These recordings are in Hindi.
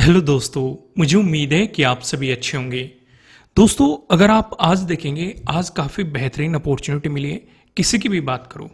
हेलो दोस्तों, मुझे उम्मीद है कि आप सभी अच्छे होंगे। दोस्तों, अगर आप आज देखेंगे, आज काफ़ी बेहतरीन अपॉर्चुनिटी मिली है। किसी की भी बात करो,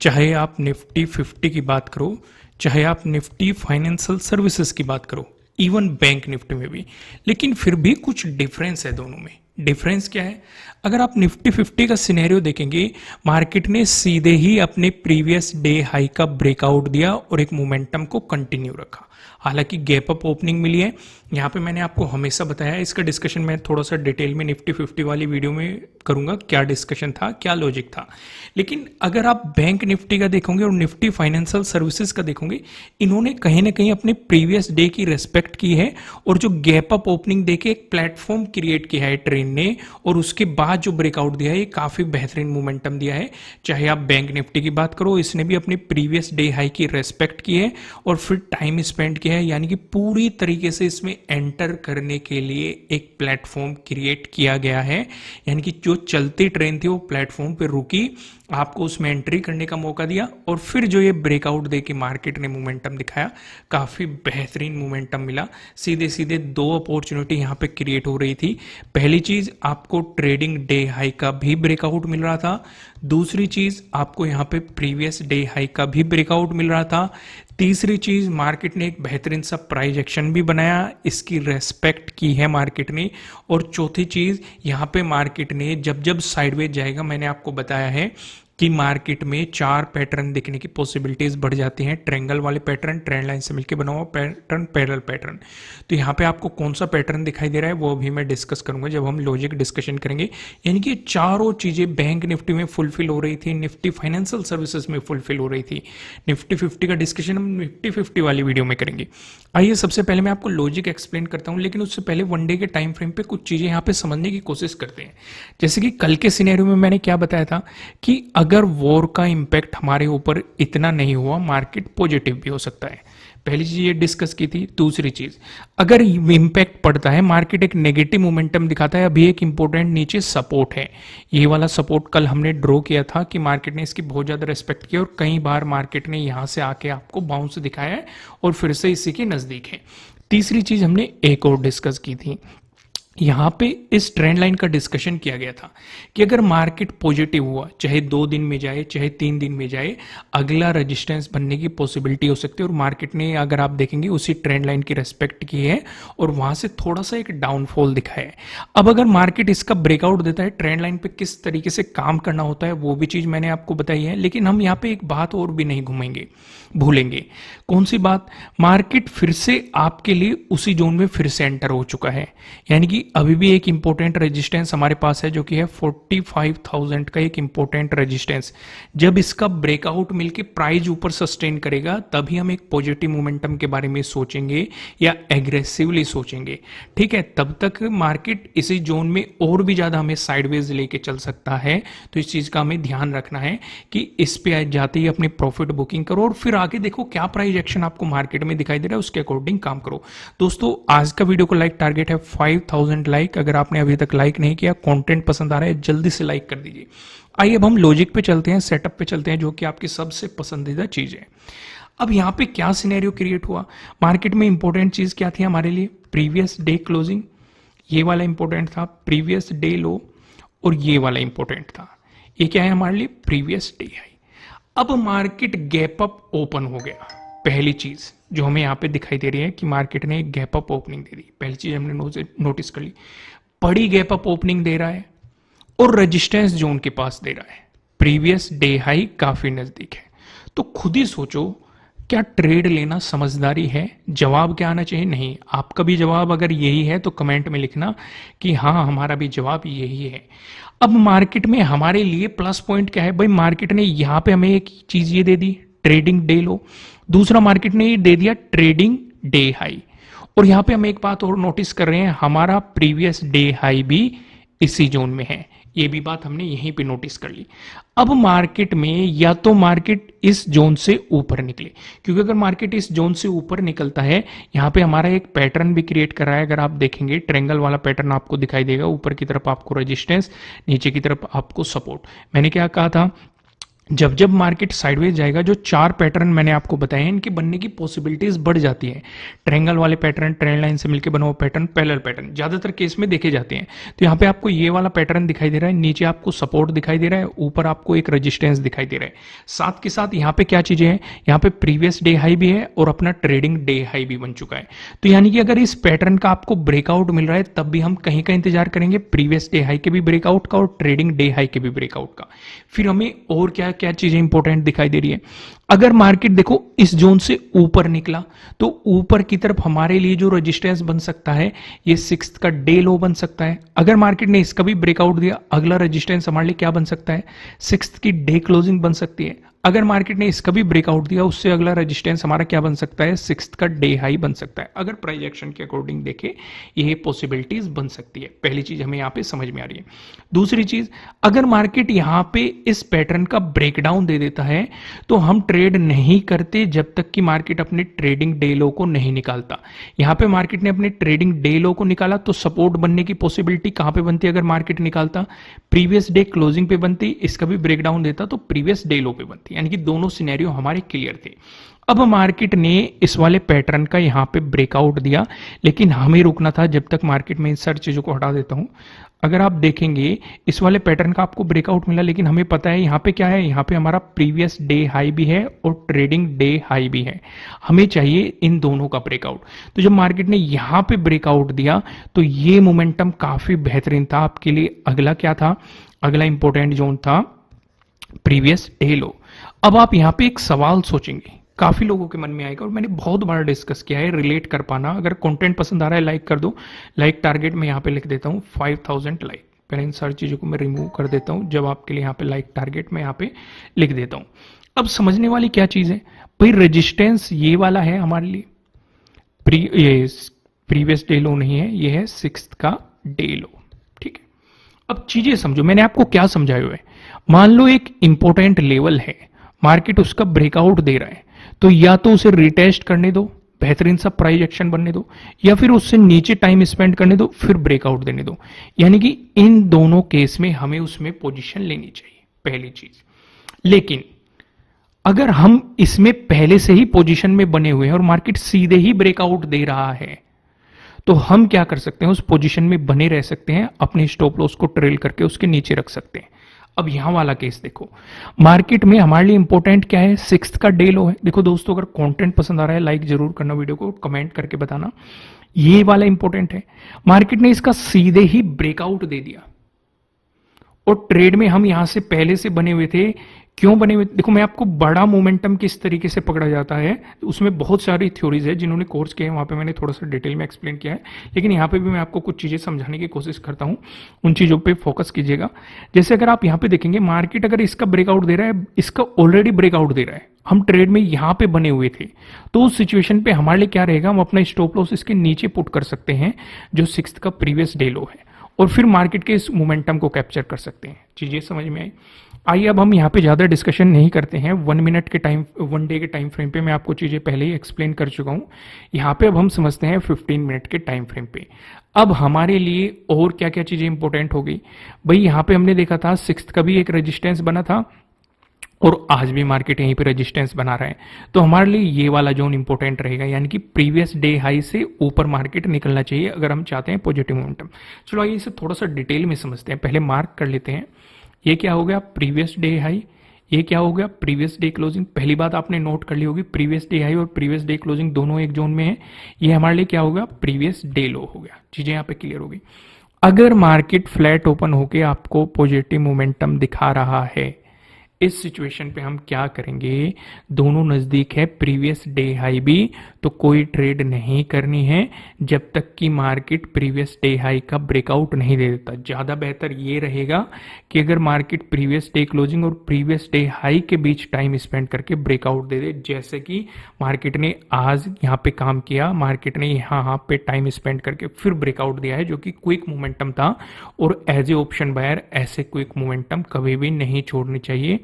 चाहे आप निफ्टी 50 की बात करो, चाहे आप निफ्टी फाइनेंशियल सर्विसेज की बात करो, इवन बैंक निफ्टी में भी, लेकिन फिर भी कुछ डिफरेंस है दोनों में। डिफरेंस क्या है? अगर आप निफ्टी 50 का सिनेरियो देखेंगे, मार्केट ने सीधे ही अपने प्रीवियस डे हाई का ब्रेकआउट दिया और एक मोमेंटम को कंटिन्यू रखा। हालांकि गैप अप ओपनिंग मिली है। यहाँ पे मैंने आपको हमेशा बताया, इसका डिस्कशन मैं थोड़ा सा डिटेल में निफ्टी 50 वाली वीडियो में करूंगा, क्या डिस्कशन था, क्या लॉजिक था। लेकिन अगर आप बैंक निफ्टी का देखोगे और निफ्टी फाइनेंशियल सर्विसेज का देखोगे, इन्होंने कहीं ना कहीं अपने प्रीवियस डे की रेस्पेक्ट की है और जो गैप अप ओपनिंग देके एक प्लेटफॉर्म क्रिएट किया है ट्रेंड ने, और उसके बाद जो ब्रेकआउट दिया है, ये काफी बेहतरीन मोमेंटम दिया है। चाहे आप बैंक निफ्टी की बात करो, इसने भी अपनी प्रीवियस डे हाई की रेस्पेक्ट की है और फिर टाइम स्पेंड किया है, यानी कि पूरी तरीके से इसमें एंटर करने के लिए एक प्लेटफॉर्म क्रिएट किया गया है। यानी कि जो चलती ट्रेन थी वो प्लेटफॉर्म पे रुकी, आपको उसमें एंट्री करने का मौका दिया और फिर जो ये ब्रेकआउट दे के मार्केट ने मोमेंटम दिखाया, काफी बेहतरीन मोमेंटम मिला। सीधे सीधे दो अपॉर्चुनिटी यहाँ पे क्रिएट हो रही थी। पहली चीज, आपको ट्रेडिंग डे हाई का भी ब्रेकआउट मिल रहा था। दूसरी चीज, आपको यहाँ पे प्रीवियस डे हाई का भी ब्रेकआउट मिल रहा था। तीसरी चीज, मार्केट ने एक बेहतरीन सा प्राइस एक्शन भी बनाया, इसकी रेस्पेक्ट की है मार्केट ने। और चौथी चीज, यहाँ पे मार्केट ने जब जब साइडवेज जाएगा, मैंने आपको बताया है कि मार्केट में चार पैटर्न दिखने की पॉसिबिलिटीज बढ़ जाती हैं। ट्रायंगल वाले पैटर्न, ट्रेंड लाइन से मिलकर बना हुआ पैटर्न, पैरेलल पैटर्न। तो यहाँ पे आपको कौन सा पैटर्न दिखाई दे रहा है वो भी मैं डिस्कस करूंगा जब हम लॉजिक डिस्कशन करेंगे। यानी कि चारों चीजें बैंक निफ्टी में फुलफिल हो रही थी, निफ्टी फाइनेंशियल सर्विसेज में फुलफिल हो रही थी। निफ्टी 50 का डिस्कशन हम निफ्टी 50 वाली वीडियो में करेंगे। आइए सबसे पहले मैं आपको लॉजिक एक्सप्लेन करता हूं, लेकिन उससे पहले वन डे के टाइम फ्रेम पे कुछ चीजें यहाँ पे समझने की कोशिश करते हैं। जैसे कि कल के सिनेरियो में मैंने क्या बताया था कि अगर वॉर का इंपैक्ट हमारे ऊपर इतना नहीं हुआ, मार्केट पॉजिटिव भी हो सकता है। पहली चीज ये डिस्कस की थी। दूसरी चीज, अगर इंपैक्ट पड़ता है, मार्केट एक नेगेटिव मोमेंटम दिखाता है, अभी एक इंपॉर्टेंट नीचे सपोर्ट है। ये वाला सपोर्ट कल हमने ड्रॉ किया था कि मार्केट ने इसकी बहुत ज्यादा रेस्पेक्ट की और कई बार मार्केट ने यहां से आके आपको बाउंस दिखाया है और फिर से इसी के नजदीक है। तीसरी चीज हमने एक और डिस्कस की थी, यहां पे इस ट्रेंड लाइन का डिस्कशन किया गया था कि अगर मार्केट पॉजिटिव हुआ, चाहे 2 दिन में जाए चाहे 3 दिन में जाए, अगला रेजिस्टेंस बनने की पॉसिबिलिटी हो सकती है। और मार्केट ने, अगर आप देखेंगे, उसी ट्रेंड लाइन की रेस्पेक्ट की है और वहां से थोड़ा सा एक डाउनफॉल दिखाया है। अब अगर मार्केट इसका ब्रेकआउट देता है, ट्रेंड लाइन पे किस तरीके से काम करना होता है वो भी चीज मैंने आपको बताई है। लेकिन हम यहाँ पे एक बात और भी नहीं भूलेंगे। कौन सी बात? मार्केट फिर से आपके लिए उसी जोन में फिर से एंटर हो चुका है। यानी कि अभी भी एक इंपॉर्टेंट रेजिस्टेंस हमारे पास है, जो कि है 45,000 का एक इंपॉर्टेंट रेजिस्टेंस। जब इसका ब्रेकआउट मिलके प्राइस ऊपर सस्टेन करेगा, तभी हम एक पॉजिटिव मोमेंटम के बारे में सोचेंगे या एग्रेसिवली सोचेंगे। ठीक है, तब तक मार्केट इसी जोन में और भी ज्यादा हमें साइडवेज लेके चल सकता है। तो इस चीज का हमें ध्यान रखना है कि इस पे जाते ही अपनी प्रॉफिट बुकिंग करो और फिर आगे देखो क्या प्राइस एक्शन आपको मार्केट में दिखाई दे रहा है, उसके अकॉर्डिंग काम करो। दोस्तों, आज का वीडियो को लाइक टारगेट है 5000 लाइक। अगर आपने अभी तक लाइक नहीं किया, कंटेंट पसंद आ रहा है, जल्दी से लाइक कर दीजिए। आइए अब हम लॉजिक पे चलते हैं, सेटअप पे चलते हैं, जो कि आपकी सबसे पसंदीदा चीज है। अब यहाँ पे क्या सिनेरियो क्रिएट हुआ, मार्केट में इंपॉर्टेंट चीज क्या थी हमारे लिए? प्रीवियस डे क्लोजिंग, ये वाला इंपॉर्टेंट था, प्रीवियस डे लो, और ये वाला इंपॉर्टेंट था। ये क्या है हमारे लिए? Previous day high. अब मार्केट गैप अप ओपन हो गया। पहली चीज जो हमें यहां पे दिखाई दे रही है कि मार्केट ने एक गैप अप ओपनिंग दे दी। पहली चीज हमने नोटिस कर ली, बड़ी गैप अप ओपनिंग दे रहा है और रेजिस्टेंस जोन के पास दे रहा है। प्रीवियस डे हाई काफी नजदीक है। तो खुद ही सोचो, क्या ट्रेड लेना समझदारी है? जवाब क्या आना चाहिए? नहीं। आपका भी जवाब अगर यही है तो कमेंट में लिखना कि हाँ, हमारा भी जवाब यही है। अब मार्केट में हमारे लिए प्लस पॉइंट क्या है भाई? मार्केट ने यहां पे हमें एक चीज ये दे दी, ट्रेडिंग डे लो। दूसरा, मार्केट ने ये दे दिया ट्रेडिंग डे हाई। और यहां पे हम एक बात और नोटिस कर रहे हैं, हमारा प्रीवियस डे हाई भी इसी जोन में है। ये भी बात हमने यहीं पे नोटिस कर ली। अब मार्केट में या तो मार्केट इस जोन से ऊपर निकले, क्योंकि अगर मार्केट इस जोन से ऊपर निकलता है, यहां पे हमारा एक पैटर्न भी क्रिएट कर रहा है। अगर आप देखेंगे, ट्रायंगल वाला पैटर्न आपको दिखाई देगा, ऊपर की तरफ आपको रेजिस्टेंस, नीचे की तरफ आपको सपोर्ट। मैंने क्या कहा था जब जब मार्केट साइडवेज जाएगा, जो 4 पैटर्न मैंने आपको बताए हैं, इनके बनने की पॉसिबिलिटीज बढ़ जाती है। ट्रायंगल वाले पैटर्न, ट्रेंड लाइन से मिलकर बना हुआ पैटर्न, पैरेलल पैटर्न ज्यादातर केस में देखे जाते हैं। तो यहाँ पे आपको ये वाला पैटर्न दिखाई दे रहा है, नीचे आपको सपोर्ट दिखाई दे रहा है, ऊपर आपको एक रेजिस्टेंस दिखाई दे रहा है। साथ के साथ यहाँ पे क्या चीजें हैं, यहाँ पे प्रीवियस डे हाई भी है और अपना ट्रेडिंग डे हाई भी बन चुका है। तो यानी कि अगर इस पैटर्न का आपको ब्रेकआउट मिल रहा है, तब भी हम कहीं का इंतजार करेंगे, प्रीवियस डे हाई के भी ब्रेकआउट का और ट्रेडिंग डे हाई के भी ब्रेकआउट का। फिर हमें और क्या क्या चीजें इंपॉर्टेंट दिखाई दे रही है। अगर मार्केट देखो इस जोन से ऊपर निकला, तो ऊपर की तरफ हमारे लिए जो रेजिस्टेंस बन सकता है, ये 6th का डे लो बन सकता है। अगर मार्केट ने इसका भी ब्रेकआउट दिया, अगला रेजिस्टेंस हमारे लिए क्या बन सकता है, 6th की डे क्लोजिंग बन सकती है। अगर मार्केट ने इसका भी ब्रेकआउट दिया, उससे अगला रेजिस्टेंस हमारा क्या बन सकता है, 6th का डे हाई बन सकता है। अगर प्राइस एक्शन के अकॉर्डिंग देखे, ये पॉसिबिलिटीज बन सकती है। पहली चीज हमें यहाँ पे समझ में आ रही है। दूसरी चीज, अगर मार्केट यहाँ पे इस पैटर्न का ब्रेकडाउन दे देता है, तो हम ट्रेड नहीं करते जब तक कि मार्केट अपने ट्रेडिंग डे लो को नहीं निकालता। यहाँ पे मार्केट ने अपने ट्रेडिंग डे लो को निकाला, तो सपोर्ट बनने की पॉसिबिलिटी कहां पे बनती है, अगर मार्केट निकालता प्रीवियस डे क्लोजिंग पे बनती, इसका भी ब्रेकडाउन देता तो प्रीवियस डे लो पे बनती। यानी कि दोनों सिनेरियो हमारे क्लियर थे। अब मार्केट ने इस वाले पैटर्न का यहां पे ब्रेकआउट दिया, लेकिन हमें रुकना था जब तक मार्केट में इन सारी चीजों को हटा देता हूं। अगर आप देखेंगे इस वाले पैटर्न का आपको ब्रेकआउट मिला, लेकिन हमें पता है यहां पे क्या है, यहां पे हमारा प्रीवियस डे हाई भी है और ट्रेडिंग डे हाई भी है। हमें चाहिए इन दोनों का ब्रेकआउट। तो जब मार्केट ने यहां पे ब्रेकआउट दिया, तो ये मोमेंटम काफी बेहतरीन था आपके लिए। अगला क्या था, अगला इंपॉर्टेंट जोन था प्रीवियस डे लो। अब आप यहां पे एक सवाल सोचेंगे, काफी लोगों के मन में आएगा और मैंने बहुत बार डिस्कस किया है, रिलेट कर पाना। अगर कंटेंट पसंद आ रहा है लाइक कर दो। लाइक टारगेट मैं यहां पे लिख देता हूं 5000 लाइक। पहले इन सारी चीजों को मैं रिमूव कर देता हूं, जब आपके लिए यहां पे लाइक टारगेट मैं यहां पे लिख देता हूं। अब समझने वाली क्या चीज है भाई, रेजिस्टेंस ये वाला है हमारे लिए, ये प्रीवियस डे लो नहीं है, ये है 6th का डे लो। ठीक है, अब चीजें समझो, मैंने आपको क्या समझाया है। मान लो एक इंपॉर्टेंट लेवल है, मार्केट उसका ब्रेकआउट दे रहा है, तो या तो उसे रिटेस्ट करने दो, बेहतरीन सा प्राइस एक्शन बनने दो, या फिर उससे नीचे टाइम स्पेंड करने दो, फिर ब्रेकआउट देने दो। यानी कि इन दोनों केस में हमें उसमें पोजीशन लेनी चाहिए, पहली चीज। लेकिन अगर हम इसमें पहले से ही पोजीशन में बने हुए हैं और मार्केट सीधे ही ब्रेकआउट दे रहा है, तो हम क्या कर सकते हैं, उस पोजीशन में बने रह सकते हैं, अपने स्टॉप लॉस को ट्रेल करके उसके नीचे रख सकते हैं। अब यहां वाला केस देखो, मार्केट में हमारे लिए इंपॉर्टेंट क्या है, 6th का डे लो है। देखो दोस्तों, अगर कंटेंट पसंद आ रहा है लाइक जरूर करना, वीडियो को कमेंट करके बताना। ये वाला इंपॉर्टेंट है, मार्केट ने इसका सीधे ही ब्रेकआउट दे दिया और ट्रेड में हम यहां से पहले से बने हुए थे। क्यों बने हुए, देखो मैं आपको बड़ा मोमेंटम किस तरीके से पकड़ा जाता है, उसमें बहुत सारी थ्योरीज है। जिन्होंने कोर्स किया है वहां पे मैंने थोड़ा सा डिटेल में एक्सप्लेन किया है, लेकिन यहाँ पे भी मैं आपको कुछ चीजें समझाने की कोशिश करता हूँ, उन चीजों पे फोकस कीजिएगा। जैसे अगर आप यहाँ पे देखेंगे, मार्केट अगर इसका ब्रेकआउट दे रहा है, इसका ऑलरेडी ब्रेकआउट दे रहा है, हम ट्रेड में यहाँ पे बने हुए थे, तो उस सिचुएशन पे हमारे लिए क्या रहेगा, हम अपना स्टॉप लॉस इसके नीचे पुट कर सकते हैं, जो 6th का प्रीवियस डे लो है, और फिर मार्केट के इस मोमेंटम को कैप्चर कर सकते हैं। चीजें समझ में आई। आइए अब हम यहाँ पे ज्यादा डिस्कशन नहीं करते हैं। 1 डे के टाइम फ्रेम पे मैं आपको चीजें पहले ही एक्सप्लेन कर चुका हूँ। यहाँ पे अब हम समझते हैं 15 मिनट के टाइम फ्रेम पे। अब हमारे लिए और क्या क्या चीजें इंपॉर्टेंट हो गई भाई, यहाँ पे हमने देखा था 6th का भी एक रेजिस्टेंस बना था और आज भी मार्केट यहीं पे रेजिस्टेंस बना रहा है, तो हमारे लिए ये वाला जोन इंपॉर्टेंट रहेगा, यानी कि प्रीवियस डे हाई से ऊपर मार्केट निकलना चाहिए अगर हम चाहते हैं पॉजिटिव मोमेंटम। चलो आइए इसे थोड़ा सा डिटेल में समझते हैं। पहले मार्क कर लेते हैं, ये क्या हो गया, प्रीवियस डे हाई, ये क्या हो गया, प्रीवियस डे क्लोजिंग। पहली बात आपने नोट कर ली होगी, प्रीवियस डे हाई और प्रीवियस डे क्लोजिंग दोनों एक जोन में है। ये हमारे लिए क्या हो गया, प्रीवियस डे लो हो गया। चीजें यहाँ पे क्लियर होगी। अगर मार्केट फ्लैट ओपन होके आपको पॉजिटिव मोमेंटम दिखा रहा है, इस सिचुएशन पे हम क्या करेंगे, दोनों नजदीक है प्रीवियस डे हाई भी, तो कोई ट्रेड नहीं करनी है जब तक कि मार्केट प्रीवियस डे हाई का ब्रेकआउट नहीं दे देता। ज्यादा बेहतर ये रहेगा कि अगर मार्केट प्रीवियस डे क्लोजिंग और प्रीवियस डे हाई के बीच टाइम स्पेंड करके ब्रेकआउट दे दे, जैसे कि मार्केट ने आज यहाँ पे काम किया, मार्केट ने यहाँ पे टाइम स्पेंड करके फिर ब्रेकआउट दिया है, जो कि क्विक मोमेंटम था। और एज ए ऑप्शन बायर ऐसे क्विक मोमेंटम कभी भी नहीं छोड़नी चाहिए,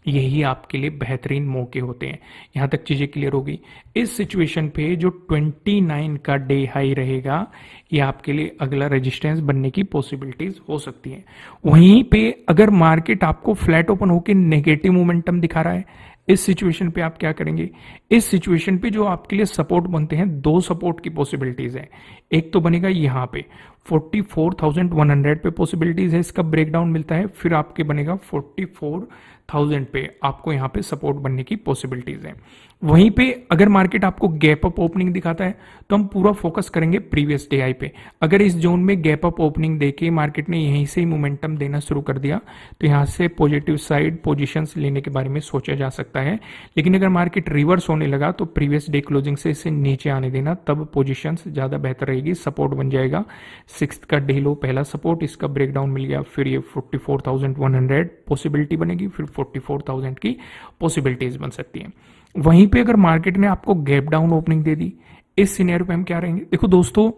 यही आपके लिए बेहतरीन मौके होते हैं। यहां तक चीजें क्लियर होगी। इस सिचुएशन पे जो 29 का डे हाई रहेगा, ये आपके लिए अगला रेजिस्टेंस बनने की पॉसिबिलिटीज हो सकती है। वहीं पे अगर मार्केट आपको फ्लैट ओपन होकर नेगेटिव मोमेंटम दिखा रहा है, इस सिचुएशन पे आप क्या करेंगे? इस सिचुएशन पे जो आपके लिए सपोर्ट बनते हैं, दो सपोर्ट की पॉसिबिलिटीज है। एक तो बनेगा यहां पे 44,100 पे पॉसिबिलिटीज है, इसका ब्रेकडाउन मिलता है। फिर आपके बनेगा 44,000 पे, आपको यहां पे सपोर्ट बनने की पॉसिबिलिटीज है। वहीं पे अगर मार्केट आपको गैप अप ओपनिंग दिखाता है तो हम पूरा फोकस करेंगे प्रीवियस डे हाई पे। अगर इस जोन में गैप अप ओपनिंग देके मार्केट ने यहीं से ही मोमेंटम देना शुरू कर दिया तो यहां से पॉजिटिव साइड पोजीशंस लेने के बारे में सोचा जा सकता है। लेकिन अगर मार्केट रिवर्स होने लगा तो प्रीवियस डे क्लोजिंग से इसे नीचे आने देना, तब पोजीशंस ज्यादा बेहतर रहेगी। सपोर्ट बन जाएगा 6th का डे लो, पहला सपोर्ट, इसका ब्रेकडाउन मिल गया। फिर ये 44,100 पॉसिबिलिटी बनेगी, फिर 44,000 की पॉसिबिलिटीज बन सकती है। वहीं पे अगर मार्केट ने आपको गैप डाउन ओपनिंग दे दी, इस सिनेरियो पे हम क्या रहेंगे? देखो दोस्तों,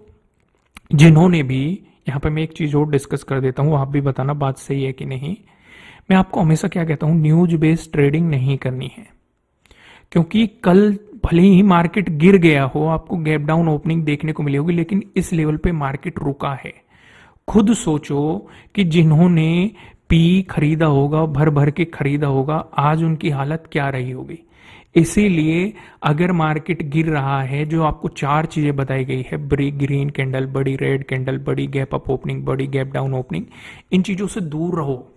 जिन्होंने भी, यहां पे मैं एक चीज और डिस्कस कर देता हूं, आप भी बताना बात सही है कि नहीं। मैं आपको हमेशा क्या कहता हूं, न्यूज बेस्ड ट्रेडिंग नहीं करनी है। क्योंकि कल भले ही मार्केट गिर गया हो, आपको गैप डाउन ओपनिंग देखने को मिली होगी, लेकिन इस लेवल पे मार्केट रुका है। खुद सोचो कि जिन्होंने पी खरीदा होगा, भर भर के खरीदा होगा, आज उनकी हालत क्या रही होगी। इसीलिए अगर मार्केट गिर रहा है, जो आपको चार चीजें बताई गई है, बड़ी ग्रीन कैंडल, बड़ी रेड कैंडल, बड़ी गैप अप ओपनिंग, बड़ी गैप डाउन ओपनिंग, इन चीजों से दूर रहो।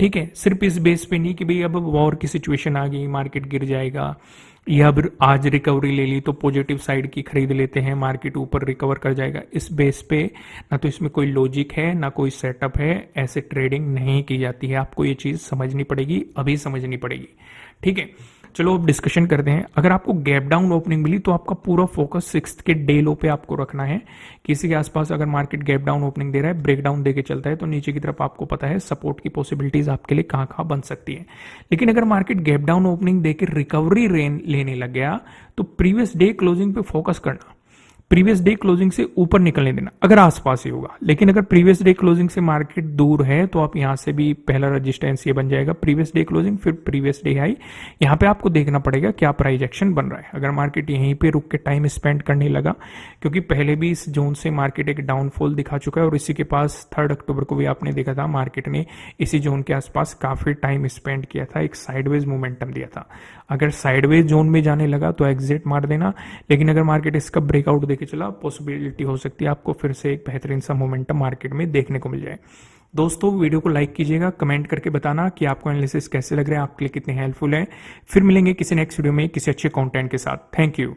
ठीक है, सिर्फ इस बेस पे नहीं कि भाई अब वॉर की सिचुएशन आ गई, मार्केट गिर जाएगा, या अब आज रिकवरी ले ली तो पॉजिटिव साइड की खरीद लेते हैं, मार्केट ऊपर रिकवर कर जाएगा। इस बेस पे ना तो इसमें कोई लॉजिक है, ना कोई सेटअप है, ऐसे ट्रेडिंग नहीं की जाती है। आपको ये चीज समझनी पड़ेगी, अभी समझनी पड़ेगी। ठीक है, चलो अब डिस्कशन करते हैं। अगर आपको गैप डाउन ओपनिंग मिली तो आपका पूरा फोकस 6th के डे लो पे आपको रखना है। किसी के आसपास अगर मार्केट गैप डाउन ओपनिंग दे रहा है, ब्रेक डाउन देके चलता है, तो नीचे की तरफ आपको पता है सपोर्ट की पॉसिबिलिटीज आपके लिए कहां कहां बन सकती है। लेकिन अगर मार्केट गैप डाउन ओपनिंग देके रिकवरी लेने लग गया तो प्रीवियस डे क्लोजिंग पे फोकस करना, प्रीवियस डे क्लोजिंग से ऊपर निकलने देना, अगर आसपास ही होगा। लेकिन अगर प्रीवियस डे क्लोजिंग से मार्केट दूर है तो आप यहां से भी पहला रेजिस्टेंस ये बन जाएगा, प्रीवियस डे क्लोजिंग, फिर प्रीवियस डे हाई। यहां पे आपको देखना पड़ेगा क्या प्राइस एक्शन बन रहा है। अगर मार्केट यहीं पे रुक के टाइम स्पेंड करने लगा, क्योंकि पहले भी इस जोन से मार्केट एक डाउनफॉल दिखा चुका है, और इसी के पास 3 अक्टूबर को भी आपने देखा था मार्केट ने इसी जोन के आसपास काफी टाइम स्पेंड किया था, एक साइडवेज मोमेंटम दिया था। अगर साइडवेज जोन में जाने लगा तो एग्जिट मार देना। लेकिन अगर मार्केट इसका ब्रेकआउट देके चला, पॉसिबिलिटी हो सकती है आपको फिर से एक बेहतरीन सा मोमेंटम मार्केट में देखने को मिल जाए। दोस्तों, वीडियो को लाइक कीजिएगा, कमेंट करके बताना कि आपको एनालिसिस कैसे लग रहा है, आपके लिए कितने हेल्पफुल है। फिर मिलेंगे किसी नेक्स्ट वीडियो में किसी अच्छे कंटेंट के साथ। Thank you.